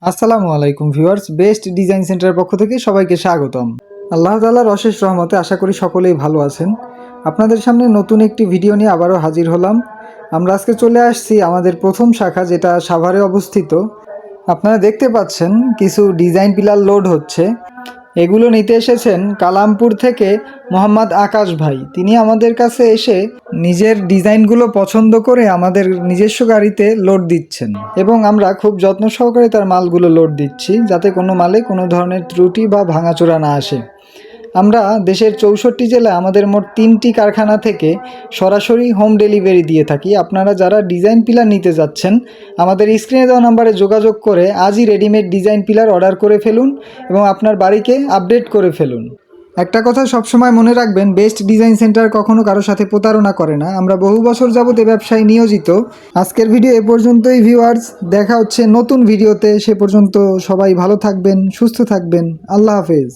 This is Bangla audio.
আসসালামু আলাইকুম ভিউয়ার্স, বেস্ট ডিজাইন সেন্টারের পক্ষ থেকে সবাইকে স্বাগতম। আল্লাহ তাআলার অশেষ রহমতে আশা করি সকলেই ভালো আছেন। আপনাদের সামনে নতুন একটি ভিডিও নিয়ে আবারও হাজির হলাম। আমরা আজকে চলে আসছি আমাদের প্রথম শাখা, যেটা সাভারে অবস্থিত। আপনারা দেখতে পাচ্ছেন কিছু ডিজাইন পিলার লোড হচ্ছে। এগুলো নিতে এসেছেন কালামপুর থেকে মোহাম্মদ আকাশ ভাই। তিনি আমাদের কাছে এসে নিজের ডিজাইনগুলো পছন্দ করে আমাদের নিজস্ব গাড়িতে লোড দিচ্ছেন, এবং আমরা খুব যত্ন সহকারে তার মালগুলো লোড দিচ্ছি, যাতে কোনো মালে কোনো ধরনের ত্রুটি বা ভাঙাচোরা না আসে। আমরা দেশের 64 জেলায় আমাদের মোট 3টি কারখানা থেকে সরাসরি হোম ডেলিভারি দিয়ে থাকি। আপনারা যারা ডিজাইন পিলার নিতে যাচ্ছেন, আমাদের স্ক্রিনে দেওয়া নাম্বারে যোগাযোগ করে আজই রেডিমেড ডিজাইন পিলার অর্ডার করে ফেলুন এবং আপনার বাড়িকে আপডেট করে ফেলুন। একটা কথা সবসময় মনে রাখবেন, বেস্ট ডিজাইন সেন্টার কখনো কারোর সাথে প্রতারণা করে না। আমরা বহু বছর যাবত এ ব্যবসায় নিয়োজিত। আজকের ভিডিও এ পর্যন্তই ভিউয়ার্স, দেখা হচ্ছে নতুন ভিডিওতে। সে পর্যন্ত সবাই ভালো থাকবেন, সুস্থ থাকবেন। আল্লাহ হাফেজ।